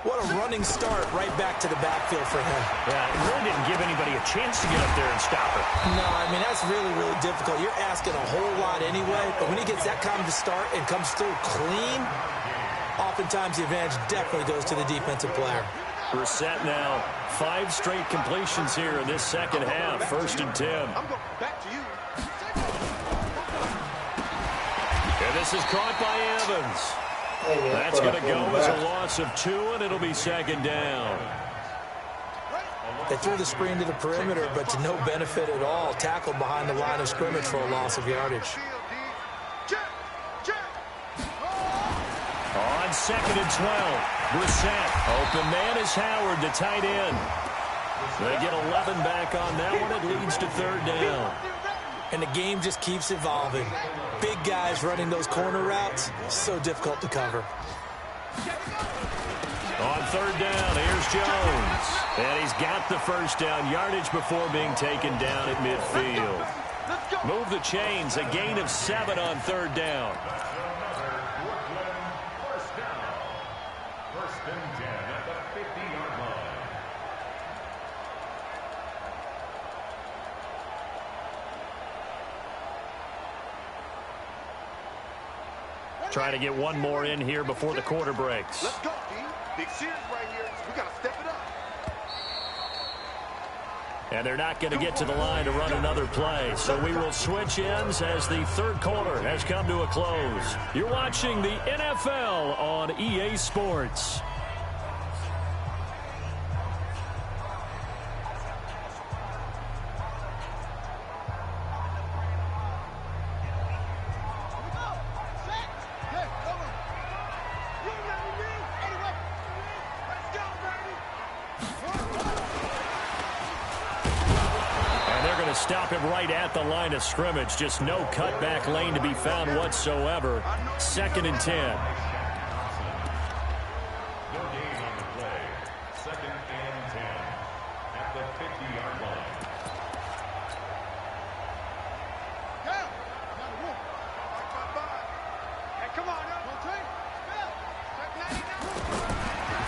[SPEAKER 4] What a running start right back to the backfield for him.
[SPEAKER 2] Yeah, it really didn't give anybody a chance to get up there and stop it.
[SPEAKER 4] No, I mean, that's really, really difficult. You're asking a whole lot anyway, but when he gets that kind of start and comes through clean, oftentimes the advantage definitely goes to the defensive player.
[SPEAKER 2] Brissett now, 5 straight completions here in this second half. 1st and 10.
[SPEAKER 3] I'm going back to you.
[SPEAKER 2] And this is caught by Evans. That's going to go as a loss of 2, and it'll be 2nd down.
[SPEAKER 4] They threw the screen to the perimeter, but to no benefit at all. Tackled behind the line of scrimmage for a loss of yardage.
[SPEAKER 2] On 2nd and 12, Brissett. Open man is Howard, the tight end. They get 11 back on that one. It leads to third down.
[SPEAKER 4] And the game just keeps evolving. Big guys running those corner routes, so difficult to cover.
[SPEAKER 2] On third down, here's Jones. And he's got the first down yardage before being taken down at midfield. Move the chains, a gain of 7 on third down.
[SPEAKER 7] First and 10 at the 50-yard line.
[SPEAKER 2] Trying to get one more in here before the quarter breaks.
[SPEAKER 3] Let's go, D. Big series right here. We got to step it up.
[SPEAKER 2] And they're not going to get to the line to run another play. So we will switch ends as the third quarter has come to a close. You're watching the NFL on EA Sports. Stop him right at the line of scrimmage. Just no cutback lane to be found whatsoever. Second and 10.
[SPEAKER 7] No gain on the play. Second and 10 at the 50-yard line.
[SPEAKER 3] Hey, come on,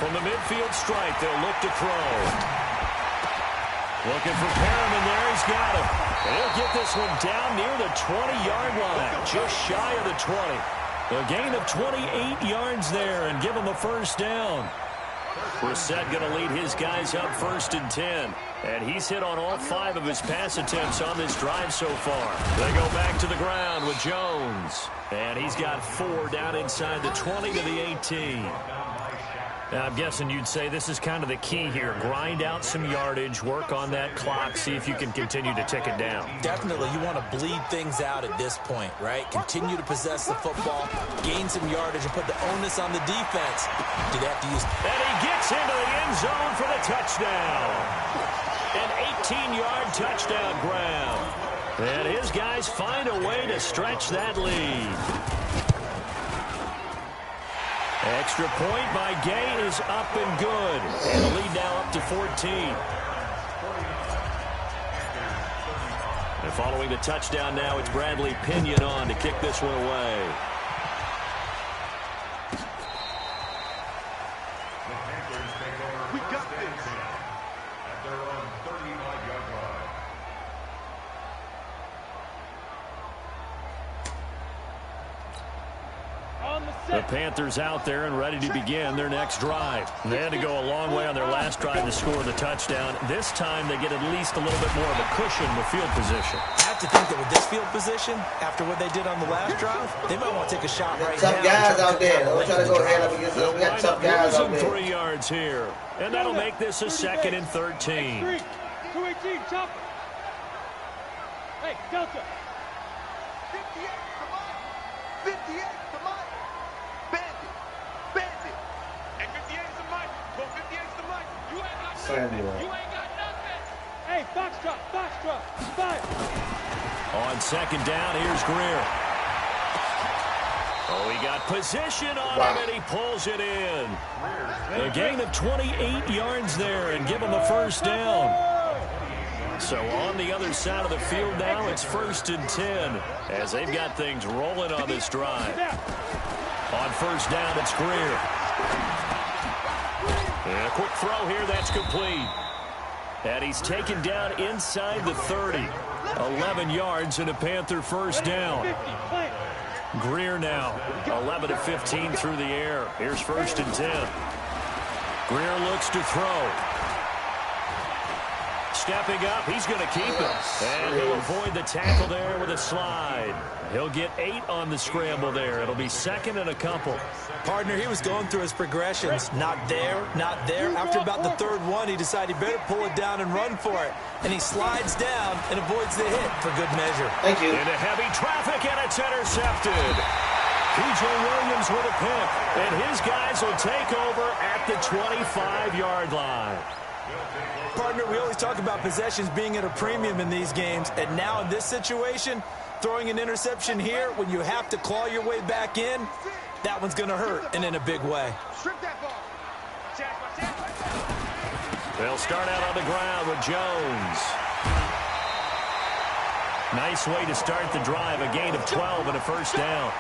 [SPEAKER 2] From the midfield stripe, they'll look to throw. Looking for Perriman there. He's got him. And he'll get this one down near the 20-yard line, just shy of the 20. A gain of 28 yards there and give him a first down. Brissett going to lead his guys up first and 10. And he's hit on all 5 of his pass attempts on this drive so far. They go back to the ground with Jones. And he's got 4 down inside the 20 to the 18. Now, I'm guessing you'd say this is kind of the key here. Grind out some yardage, work on that clock, see if you can continue to tick it down.
[SPEAKER 4] Definitely, you want to bleed things out at this point, right? Continue to possess the football, gain some yardage, and put the onus on the defense. Do they have to use...
[SPEAKER 2] And he gets into the end zone for the touchdown. An 18-yard touchdown grab. And his guys find a way to stretch that lead. Extra point by Gay is up and good. And the lead now up to 14. And following the touchdown now, it's Bradley Pinion on to kick this one away.
[SPEAKER 3] We got this.
[SPEAKER 7] At their own 35-yard line.
[SPEAKER 2] The Panthers out there and ready to begin their next drive. They had to go a long way on their last drive to score the touchdown. This time they get at least a little bit more of a cushion with field position.
[SPEAKER 4] I have to think that with this field position, after what they did on the last drive, they might want to take a shot right now.
[SPEAKER 6] Tough guys out there. Don't try to go ahead up against us. We got tough guys out there.
[SPEAKER 2] 3 yards here. And that'll make this a second and 13.
[SPEAKER 5] 218, chop. Hey, Delta.
[SPEAKER 3] 58, come on. 58, come on. Bandit. Bandit. And 58 is the mic. Well, 58 is the mic. You ain't got nothing. You ain't got nothing.
[SPEAKER 5] Hey, Foxtrot. 5.
[SPEAKER 2] On second down, here's Greer. Oh, he got position on him, and he pulls it in. A gain of 28 yards there and give him a first down. So on the other side of the field now, it's first and 10 as they've got things rolling on this drive. On first down, it's Greer. And a quick throw here, that's complete. And he's taken down inside the 30. 11 yards and a Panther first down. Greer now, 11 of 15 through the air. Here's first and 10. Greer looks to throw. Stepping up, he's going to keep it. And he'll avoid the tackle there with a slide. He'll get 8 on the scramble there. It'll be second and a couple.
[SPEAKER 4] Partner, he was going through his progressions. Not there, not there. After about the third one, he decided he better pull it down and run for it. And he slides down and avoids the hit for good measure.
[SPEAKER 6] Thank you.
[SPEAKER 2] Into heavy traffic, and it's intercepted. P.J. Williams with a pick, and his guys will take over at the 25-yard line.
[SPEAKER 4] Partner, we always talk about possessions being at a premium in these games, and now in this situation, throwing an interception here when you have to claw your way back in, that one's going to hurt, and in a big way.
[SPEAKER 2] They'll start out on the ground with Jones. Nice way to start the drive, a gain of 12 and a first down.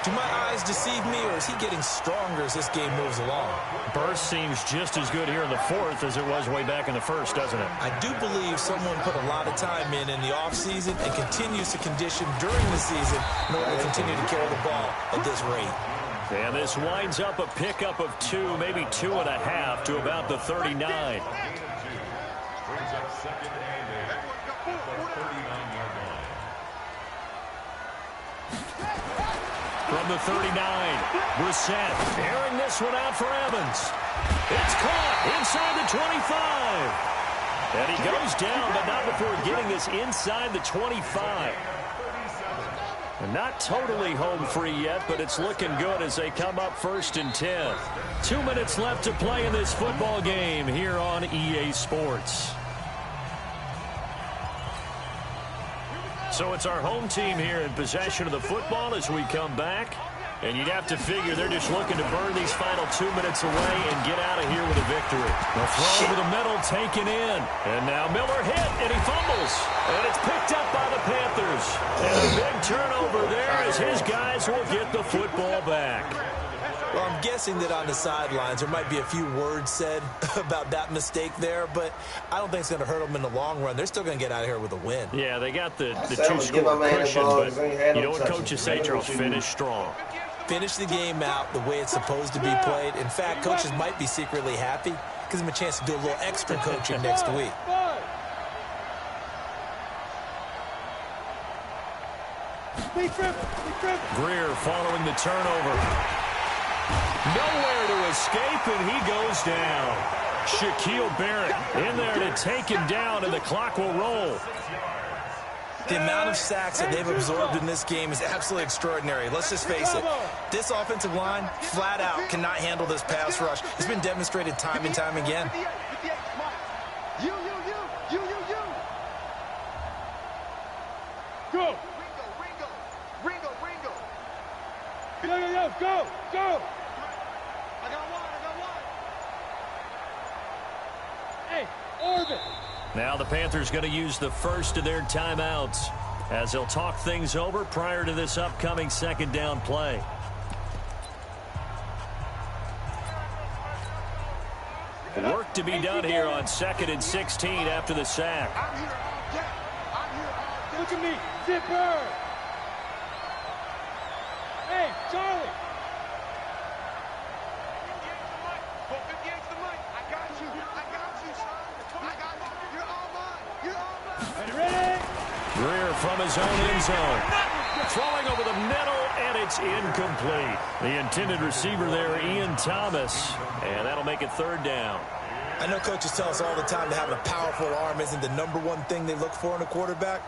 [SPEAKER 4] Do my eyes deceive me, or is he getting stronger as this game moves along?
[SPEAKER 2] Burst seems just as good here in the fourth as it was way back in the first, doesn't it?
[SPEAKER 4] I do believe someone put a lot of time in the offseason and continues to condition during the season in order to continue to carry the ball at this rate.
[SPEAKER 2] And this winds up a pickup of 2, maybe 2.5 to about the 39.
[SPEAKER 7] Brings up second and 8 at the 39-yard line.
[SPEAKER 2] From the 39, Brissett airing this one out for Evans. It's caught inside the 25. And he goes down, but not before getting this inside the 25. And not totally home free yet, but it's looking good as they come up 1st and 10. 2 minutes left to play in this football game here on EA Sports. So it's our home team here in possession of the football as we come back. And you'd have to figure they're just looking to burn these final 2 minutes away and get out of here with a victory. The throw over the middle taken in. And now Miller hit, and he fumbles. And it's picked up by the Panthers. And a big turnover there as his guys will get the football back.
[SPEAKER 4] Well, I'm guessing that on the sidelines there might be a few words said about that mistake there, but I don't think it's going to hurt them in the long run. They're still going to get out of here with a win.
[SPEAKER 2] Yeah, they got the two-score cushion, but you know what coaches say, Charles? Finish strong.
[SPEAKER 4] Finish the game out the way it's supposed to be played. In fact, coaches might be secretly happy. Gives them a chance to do a little extra coaching next week.
[SPEAKER 2] Greer following the turnover. Nowhere to escape, and he goes down. Shaquille Barrett in there to take him down, and the clock will roll.
[SPEAKER 4] The amount of sacks that they've absorbed in this game is absolutely extraordinary. Let's just face it. This offensive line, flat out, cannot handle this pass rush. It's been demonstrated time and time again.
[SPEAKER 5] Go! Ringo! Yo, go! I got one. Hey, Orbit!
[SPEAKER 2] Now the Panthers going to use the first of their timeouts as they'll talk things over prior to this upcoming second down play. Work to be done here on 2nd and 16 after the sack.
[SPEAKER 5] Look at me, Zipper! Hey, Charlie!
[SPEAKER 2] Greer from his own end zone. Throwing over the middle, and it's incomplete. The intended receiver there, Ian Thomas, and that'll make it 3rd down.
[SPEAKER 4] I know coaches tell us all the time that having a powerful arm isn't the #1 thing they look for in a quarterback.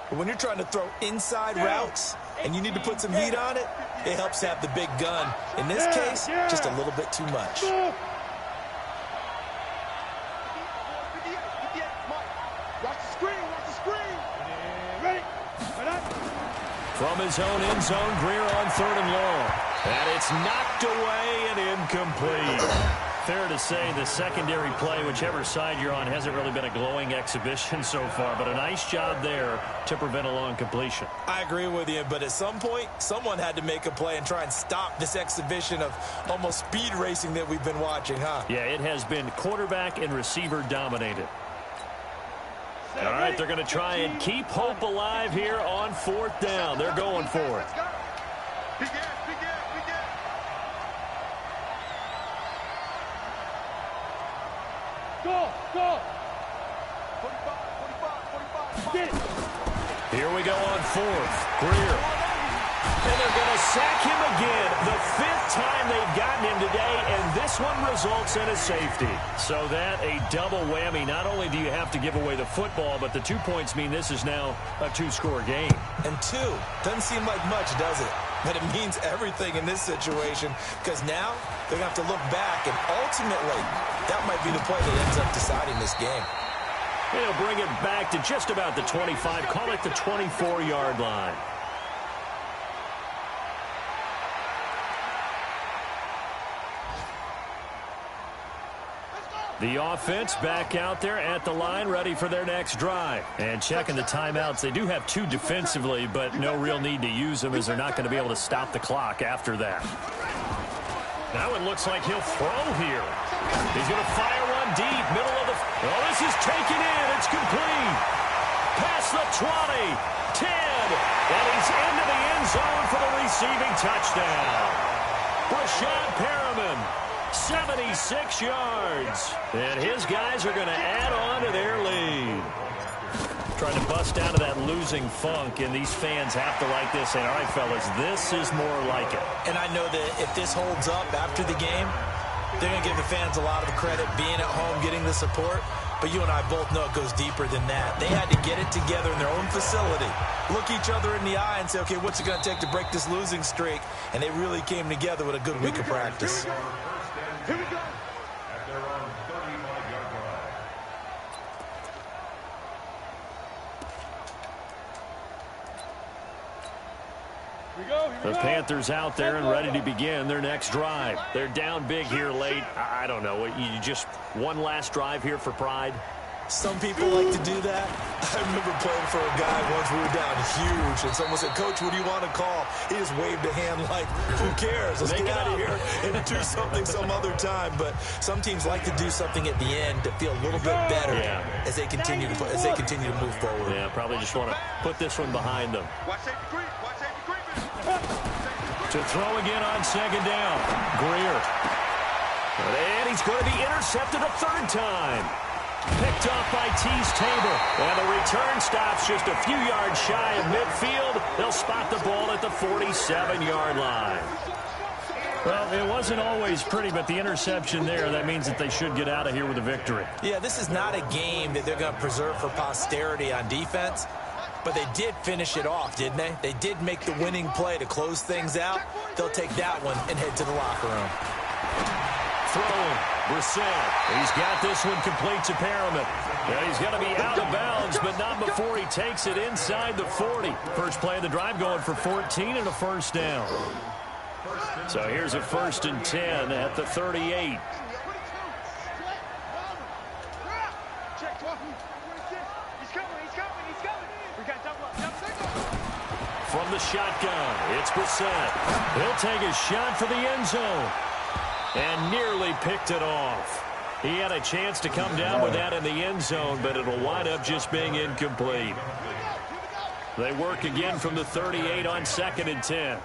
[SPEAKER 4] But when you're trying to throw inside routes and you need to put some heat on it, it helps have the big gun. In this case, just a little bit too much.
[SPEAKER 2] From his own end zone, Greer on 3rd and long. And it's knocked away and incomplete. Fair to say the secondary play, whichever side you're on, hasn't really been a glowing exhibition so far, but a nice job there to prevent a long completion.
[SPEAKER 4] I agree with you, but at some point, someone had to make a play and try and stop this exhibition of almost speed racing that we've been watching, huh?
[SPEAKER 2] Yeah, it has been quarterback and receiver dominated. All right, they're going to try and keep hope alive here on 4th down. They're going for it.
[SPEAKER 5] Go! 45.
[SPEAKER 2] Here we go on 4th. Greer. And they're going to sack him again. The 5th time they've gotten him today, and this one results in a safety. So that a double whammy. Not only do you have to give away the football, but the 2 points mean this is now a 2-score game.
[SPEAKER 4] And 2 doesn't seem like much, does it? but it means everything in this situation because now they're going to have to look back, and ultimately that might be the play that ends up deciding this game.
[SPEAKER 2] And he'll bring it back to just about the 25, call it the 24-yard line. The offense back out there at the line, ready for their next drive. And checking the timeouts, they do have 2 defensively, but no real need to use them as they're not going to be able to stop the clock after that. Now it looks like he'll throw here. He's going to fire one deep, middle of the... Oh, this is taken in. It's complete. Past the 20, 10, and he's into the end zone for the receiving touchdown. Breshad Perriman. 76 yards. And his guys are going to add on to their lead. Trying to bust out of that losing funk, and these fans have to like this. And all right, fellas, this is more like it.
[SPEAKER 4] And I know that if this holds up after the game, they're going to give the fans a lot of credit being at home, getting the support. But you and I both know it goes deeper than that. They had to get it together in their own facility, look each other in the eye and say, okay, what's it going to take to break this losing streak? And they really came together with a good week of practice.
[SPEAKER 3] Here we go.
[SPEAKER 7] At their own 35-yard line.
[SPEAKER 2] The Panthers out there and ready to begin their next drive. They're down big here late. I don't know. You just one last drive here for pride?
[SPEAKER 4] Some people like to do that. I remember playing for a guy once. We were down huge, and someone said, Coach, what do you want to call? He just waved a hand like, who cares? Let's get out of here and do something some other time. But some teams like to do something at the end to feel a little bit better as they continue to move forward.
[SPEAKER 2] Yeah, probably just want to put this one behind them.
[SPEAKER 3] Watch safety creep. Watch safety creep.
[SPEAKER 2] To throw again on second down. Greer. And he's going to be intercepted a 3rd time. Picked off by Tease Tabor. And the return stops just a few yards shy of midfield. They'll spot the ball at the 47-yard line. Well, it wasn't always pretty, but the interception there, that means that they should get out of here with a victory.
[SPEAKER 4] Yeah, this is not a game that they're going to preserve for posterity on defense, but they did finish it off, didn't they? They did make the winning play to close things out. They'll take that one and head to the locker room.
[SPEAKER 2] Throwing, Brissett. He's got this one complete to Perriman. And he's going to be out of bounds, but not before he takes it inside the 40. First play of the drive going for 14 and a first down. So here's a 1st and 10 at the 38.
[SPEAKER 3] Check 12. He's coming. We got double up.
[SPEAKER 2] From the shotgun, it's Brissett. He'll take a shot for the end zone. And nearly picked it off. He had a chance to come down with that in the end zone, but it'll wind up just being incomplete. They work again from the 38 on 2nd and 10.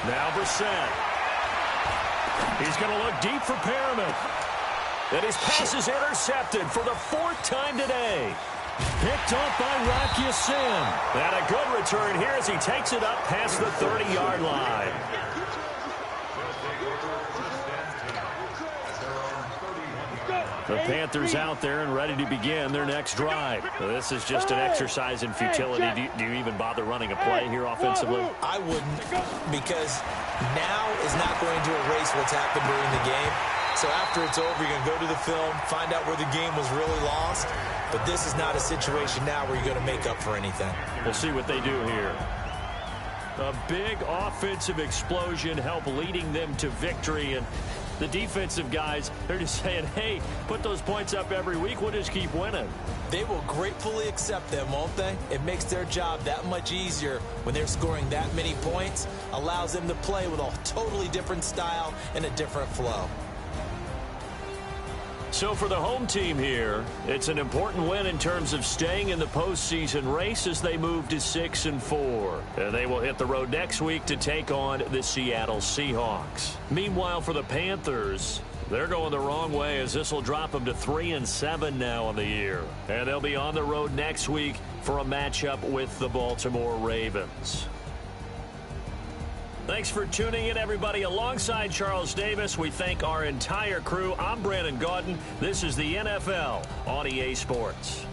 [SPEAKER 2] Now Brissett. He's going to look deep for Perriman. And his pass is intercepted for the 4th time today. Picked off by Rock Ya-Sin. And a good return here as he takes it up past the 30-yard line. The Panthers out there and ready to begin their next drive. This is just an exercise in futility. Do you even bother running a play here offensively?
[SPEAKER 4] I wouldn't, because now is not going to erase what's happened during the game. So after it's over, you're going to go to the film, find out where the game was really lost. But this is not a situation now where you're going to make up for anything.
[SPEAKER 2] We'll see what they do here. A big offensive explosion help leading them to victory. And the defensive guys, they're just saying, hey, put those points up every week. We'll just keep winning.
[SPEAKER 4] They will gratefully accept them, won't they? It makes their job that much easier when they're scoring that many points. Allows them to play with a totally different style and a different flow.
[SPEAKER 2] So for the home team here, it's an important win in terms of staying in the postseason race as they move to 6-4. And they will hit the road next week to take on the Seattle Seahawks. Meanwhile, for the Panthers, they're going the wrong way as this will drop them to 3-7 now on the year. And they'll be on the road next week for a matchup with the Baltimore Ravens. Thanks for tuning in, everybody. Alongside Charles Davis, we thank our entire crew. I'm Brandon Gaudin. This is the NFL on EA Sports.